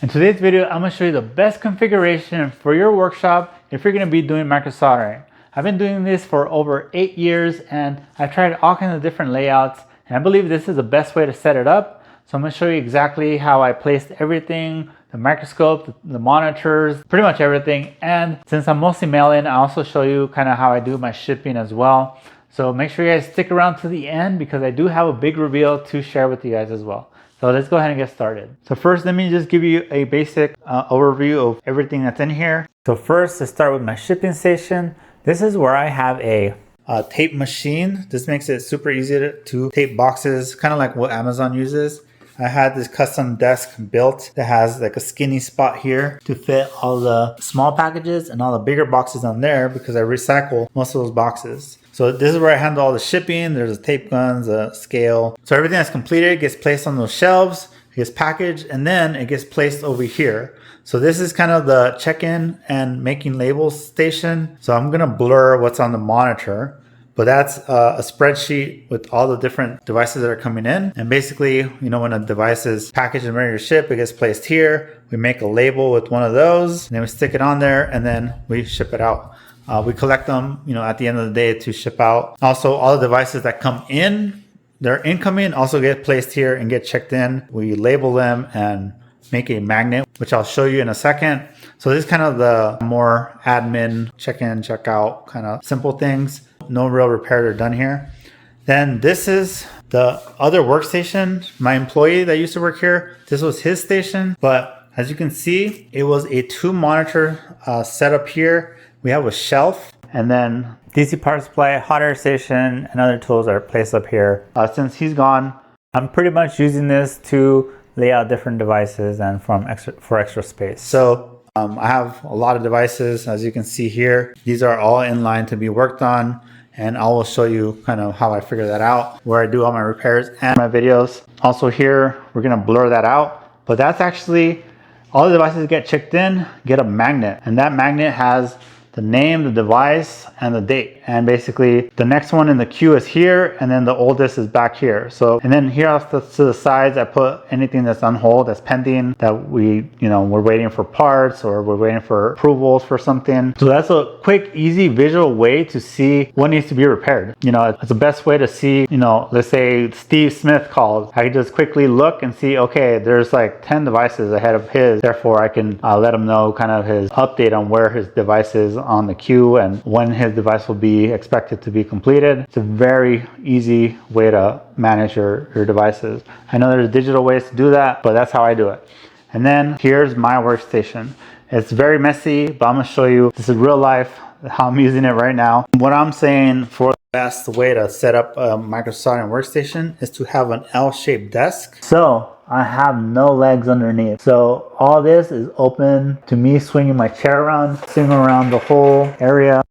In today's video, I'm going to show you the best configuration for your workshop if you're going to be doing microsoldering. I've been doing this for over 8 years and I've tried all kinds of different layouts, and I believe this is the best way to set it up. So I'm going to show you exactly how I placed everything, the microscope, the monitors, pretty much everything. And since I'm mostly mail-in, I also show you kind of how I do my shipping as well. So make sure you guys stick around to the end because I do have a big reveal to share with you guys as well. So let's go ahead and get started. So first, let me just give you a basic overview of everything that's in here. So first, let's start with my shipping station. This is where I have a tape machine. This makes it super easy to tape boxes, kind of like what Amazon uses. I had this custom desk built that has like a skinny spot here to fit all the small packages and all the bigger boxes on there because I recycle most of those boxes. So this is where I handle all the shipping. There's a tape guns, a scale. So everything that's completed gets placed on those shelves, it gets packaged, and then it gets placed over here. So this is kind of the check-in and making labels station. So I'm gonna blur what's on the monitor, but that's a spreadsheet with all the different devices that are coming in. And basically, you know, when a device is packaged and ready to ship, it gets placed here. We make a label with one of those, and then we stick it on there, and then we ship it out. We collect them, you know, at the end of the day to ship out. Also, all the devices that come in, they're incoming, also get placed here and get checked in. We label them and make a magnet, which I'll show you in a second. So this is kind of the more admin, check in, check out, kind of simple things. No real repairs are done here. Then this is the other workstation. My employee that used to work here, this was his station. But as you can see, it was a 2-monitor setup here. We have a shelf, and then DC power supply, hot air station, and other tools are placed up here. Since he's gone, I'm pretty much using this to lay out different devices and for extra space. So I have a lot of devices, as you can see here. These are all in line to be worked on, and I will show you kind of how I figure that out, where I do all my repairs and my videos. Also here, we're gonna blur that out, but that's actually, all the devices get checked in, get a magnet, and that magnet has the name, the device, and the date. And basically the next one in the queue is here, and then the oldest is back here. So, and then here off to the sides, I put anything that's on hold, that's pending, that we're waiting for parts or we're waiting for approvals for something. So that's a quick, easy visual way to see what needs to be repaired. You know, it's the best way to see, you know, let's say Steve Smith called. I can just quickly look and see, okay, there's like 10 devices ahead of his. Therefore, I can let him know kind of his update on where his device is on the queue and when his device will be expected to be completed. It's a very easy way to manage your devices. I know there's digital ways to do that, but that's how I do it. And then here's my workstation. It's very messy, but I'm gonna show you, this is real life, how I'm using it right now. What I'm saying for the best way to set up a Microsoldering workstation is to have an L-shaped desk. So I have no legs underneath. So all this is open to me swinging my chair around, swinging around the whole area,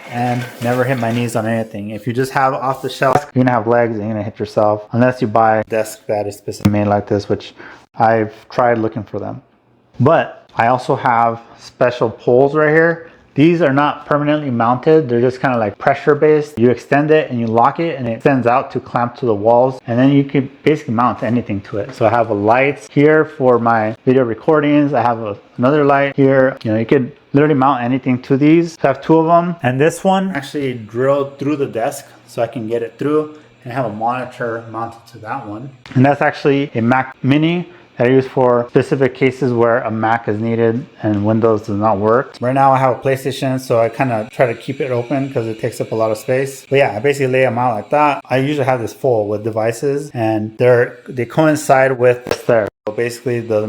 and never hit my knees on anything. If you just have off the shelf, you're gonna have legs and you're gonna hit yourself, unless you buy a desk that is specifically made like this, which I've tried looking for them. But I also have special poles right here. These are not permanently mounted. They're just kind of like pressure based. You extend it and you lock it and it extends out to clamp to the walls. And then you can basically mount anything to it. So I have a light here for my video recordings. I have another light here. You know, you could literally mount anything to these. So I have 2 of them. And this one actually drilled through the desk so I can get it through and have a monitor mounted to that one. And that's actually a Mac Mini that I use for specific cases where a Mac is needed and Windows does not work. Right now I have a PlayStation, so I kind of try to keep it open because it takes up a lot of space. But yeah, I basically lay them out like that. I usually have this full with devices, and they coincide with this there. So basically the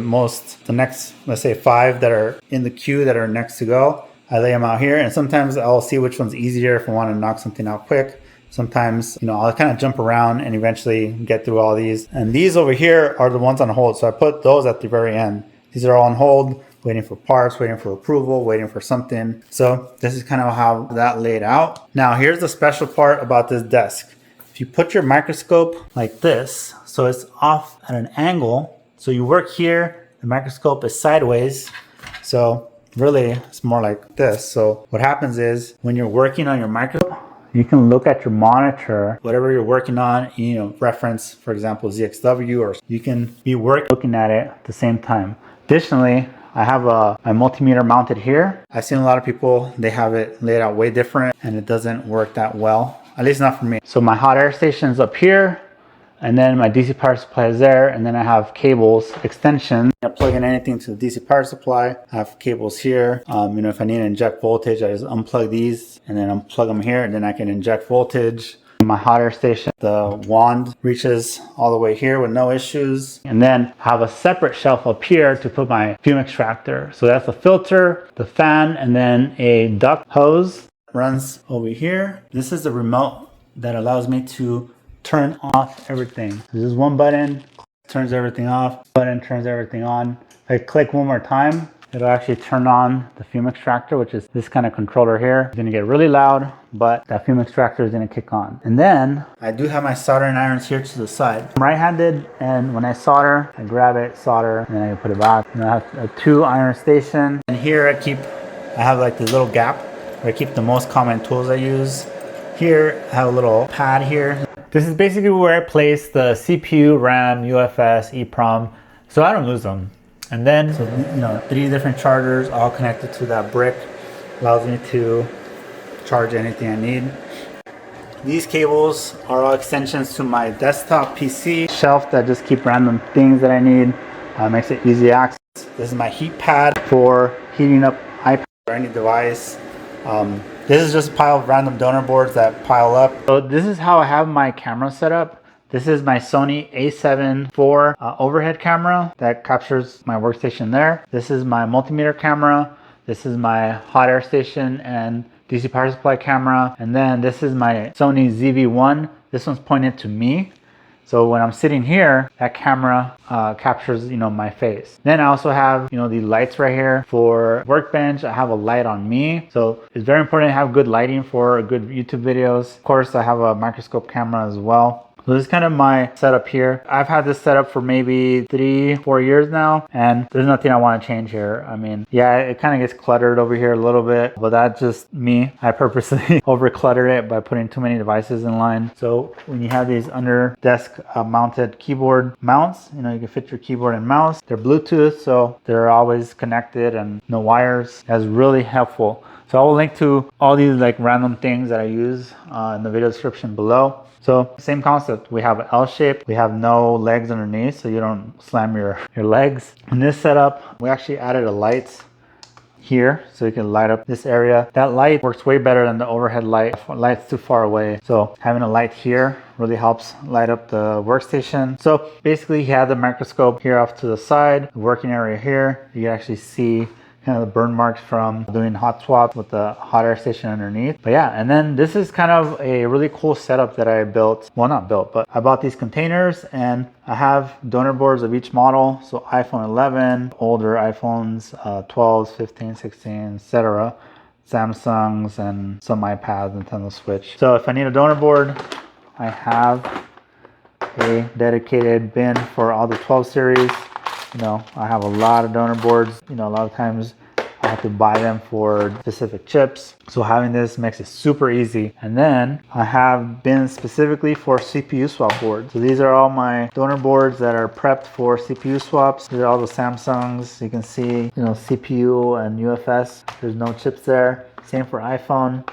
next, let's say 5 that are in the queue that are next to go, I lay them out here, and sometimes I'll see which one's easier if I want to knock something out quick. Sometimes, you know, I'll kind of jump around and eventually get through all these. And these over here are the ones on hold. So I put those at the very end. These are all on hold, waiting for parts, waiting for approval, waiting for something. So this is kind of how that laid out. Now here's the special part about this desk. If you put your microscope like this, so it's off at an angle. So you work here, the microscope is sideways. So really it's more like this. So what happens is when you're working on your microscope, you can look at your monitor, whatever you're working on, you know, reference, for example, ZXW, or you can be looking at it at the same time. Additionally, I have my multimeter mounted here. I've seen a lot of people, they have it laid out way different and it doesn't work that well, at least not for me. So my hot air station is up here, and then my DC power supply is there, and then I have cables, extensions. I plug in anything to the DC power supply. I have cables here. You know, if I need to inject voltage, I just unplug these and then unplug them here, and then I can inject voltage. My hot air station, the wand reaches all the way here with no issues. And then I have a separate shelf up here to put my fume extractor. So that's the filter, the fan, and then a duct hose runs over here. This is the remote that allows me to turn off everything. There's just one button, turns everything off, button turns everything on. If I click one more time, it'll actually turn on the fume extractor, which is this kind of controller here. It's gonna get really loud, but that fume extractor is gonna kick on. And then I do have my soldering irons here to the side. I'm right-handed, and when I solder, I grab it, solder, and then I can put it back. And I have a 2 iron station. And here I have like this little gap where I keep the most common tools I use. Here, I have a little pad here. This is basically where I place the CPU, RAM, UFS, EEPROM, so I don't lose them. And then, so, you know, 3 different chargers all connected to that brick. Allows me to charge anything I need. These cables are all extensions to my desktop PC shelf that just keep random things that I need. Makes it easy access. This is my heat pad for heating up iPad or any device. This is just a pile of random donor boards that pile up. So this is how I have my camera set up. This is my Sony a7 IV overhead camera that captures my workstation there. This is my multimeter camera. This is my hot air station and DC power supply camera. And then this is my Sony ZV-1. This one's pointed to me. So when I'm sitting here, that camera captures, you know, my face. Then I also have, you know, the lights right here for Workbench. I have a light on me. So it's very important to have good lighting for good YouTube videos. Of course, I have a microscope camera as well. So this is kind of my setup here. I've had this setup for maybe 3-4 years now, and there's nothing I want to change here. I mean, yeah, it kind of gets cluttered over here a little bit, but that's just me. I purposely over clutter it by putting too many devices in line. So when you have these under desk mounted keyboard mounts, you know, you can fit your keyboard and mouse. They're Bluetooth, so they're always connected and no wires. That's really helpful. So I will link to all these like random things that I use in the video description below. So same concept, we have an L shape, we have no legs underneath so you don't slam your legs. In this setup, we actually added a light here so you can light up this area. That light works way better than the overhead light. Light's too far away. So having a light here really helps light up the workstation. So basically you have the microscope here off to the side, the working area here. You can actually see kind of the burn marks from doing hot swap with the hot air station underneath. But yeah, and then this is kind of a really cool setup that I built. Well, not built, but I bought these containers and I have donor boards of each model. So iPhone 11, older iPhones, 12s, 15, 16, etc. Samsungs and some iPads, Nintendo Switch. So if I need a donor board, I have a dedicated bin for all the 12 series. You know, I have a lot of donor boards. You know, a lot of times I have to buy them for specific chips. So having this makes it super easy. And then I have bins specifically for CPU swap boards. So these are all my donor boards that are prepped for CPU swaps. These are all the Samsungs. You can see, you know, CPU and UFS. There's no chips there. Same for iPhone.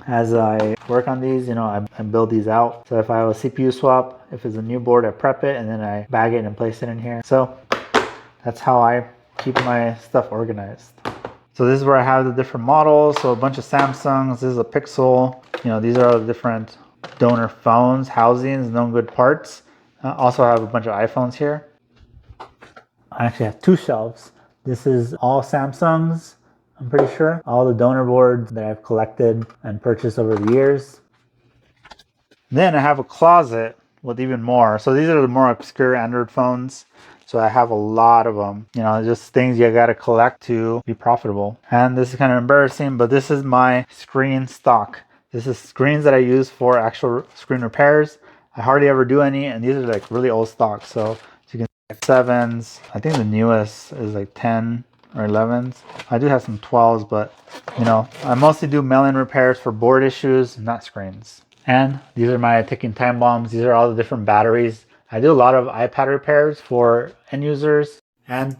As I work on these, you know, I build these out. So if I have a CPU swap, if it's a new board, I prep it and then I bag it and place it in here. So that's how I keep my stuff organized. So this is where I have the different models. So a bunch of Samsungs, this is a Pixel. You know, these are all the different donor phones, housings, known good parts. Also I have a bunch of iPhones here. I actually have 2 shelves. This is all Samsungs. I'm pretty sure. All the donor boards that I've collected and purchased over the years. Then I have a closet with even more. So these are the more obscure Android phones. So I have a lot of them. You know, just things you gotta collect to be profitable. And this is kind of embarrassing, but this is my screen stock. This is screens that I use for actual screen repairs. I hardly ever do any, and these are like really old stock. So you can see 7s. I think the newest is like 10. Or 11s. I do have some 12s, but you know, I mostly do mail-in repairs for board issues, not screens. And these are my ticking time bombs. These are all the different batteries. I do a lot of iPad repairs for end users. And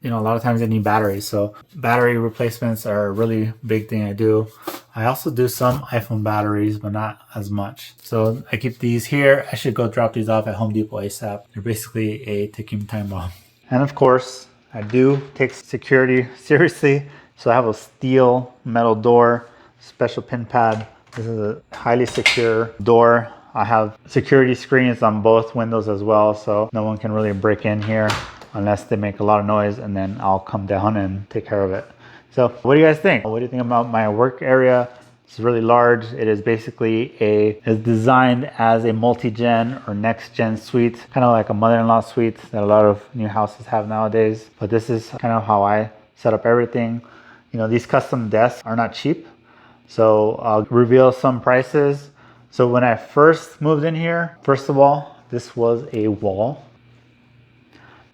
you know, a lot of times they need batteries, so battery replacements are a really big thing I do. I also do some iPhone batteries, but not as much. So I keep these here. I should go drop these off at Home Depot ASAP. They're basically a ticking time bomb. And of course, I do take security seriously. So I have a steel metal door, special pin pad. This is a highly secure door. I have security screens on both windows as well, so no one can really break in here unless they make a lot of noise, and then I'll come down and take care of it. So what do you guys think? What do you think about my work area? It's really large. It is basically it's designed as a multi-gen or next-gen suite, kind of like a mother-in-law suite that a lot of new houses have nowadays. But this is kind of how I set up everything. You know, these custom desks are not cheap. So I'll reveal some prices. So when I first moved in here, first of all, this was a wall.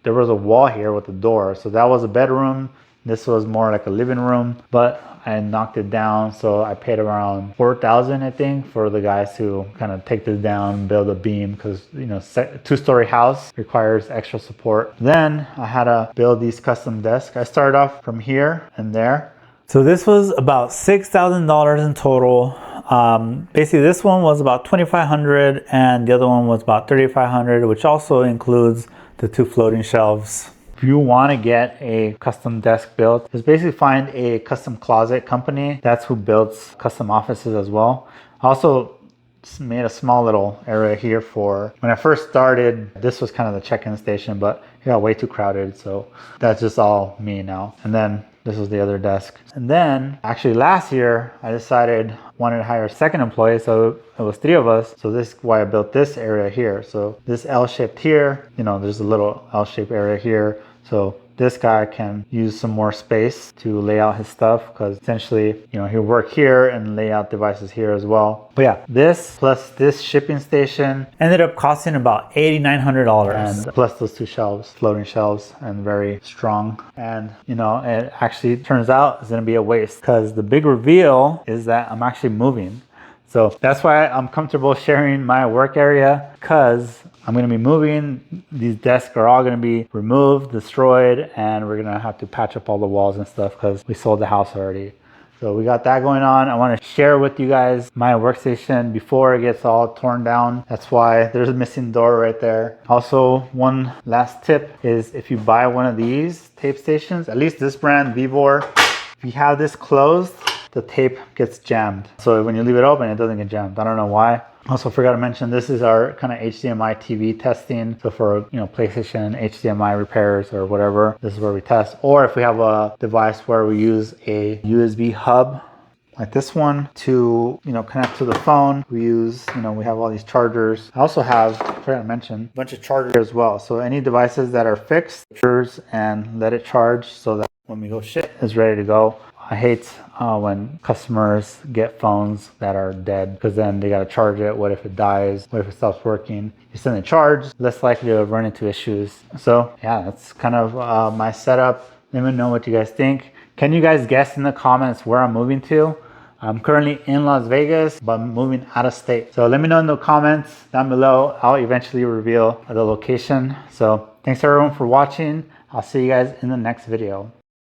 There was a wall here with a door. So that was a bedroom. This was more like a living room, but I knocked it down. So I paid around $4,000, I think, for the guys to kind of take this down, build a beam, because, you know, two-story house requires extra support. Then I had to build these custom desks. I started off from here and there. So this was about $6,000 in total. Basically this one was about $2,500 and the other one was about $3,500, which also includes the 2 floating shelves. If you want to get a custom desk built, just basically find a custom closet company. That's who builds custom offices as well. I also made a small little area here for when I first started. This was kind of the check-in station, but it got way too crowded, so that's just all me now. And then this was the other desk. And then actually last year I decided wanted to hire a second employee, so it was 3 of us. So this is why I built this area here. So this L-shaped here, you know, there's a little L-shaped area here. So this guy can use some more space to lay out his stuff, because essentially, you know, he'll work here and lay out devices here as well. But yeah, this plus this shipping station ended up costing about $8,900, and plus those 2 shelves, floating shelves, and very strong. And you know, it actually turns out it's gonna be a waste, because the big reveal is that I'm actually moving. So that's why I'm comfortable sharing my work area, because I'm going to be moving. These desks are all going to be removed, destroyed, and we're going to have to patch up all the walls and stuff because we sold the house already. So we got that going on. I want to share with you guys my workstation before it gets all torn down. That's why there's a missing door right there. Also, one last tip is if you buy one of these tape stations, at least this brand, Vivor, if you have this closed, the tape gets jammed. So when you leave it open, it doesn't get jammed. I don't know why. Also forgot to mention, this is our kind of HDMI TV testing. So for, you know, PlayStation HDMI repairs or whatever, this is where we test. Or if we have a device where we use a USB hub like this one to, you know, connect to the phone. We use, you know, we have all these chargers. I also have, I forgot to mention, a bunch of chargers as well. So any devices that are fixed, and let it charge so that when we go ship, it's ready to go. I hate when customers get phones that are dead, because then they got to charge it. What if it dies? What if it stops working? You send it charged, less likely to run into issues. So yeah, that's kind of my setup. Let me know what you guys think. Can you guys guess in the comments where I'm moving to? I'm currently in Las Vegas, but I'm moving out of state. So let me know in the comments down below. I'll eventually reveal the location. So thanks everyone for watching. I'll see you guys in the next video.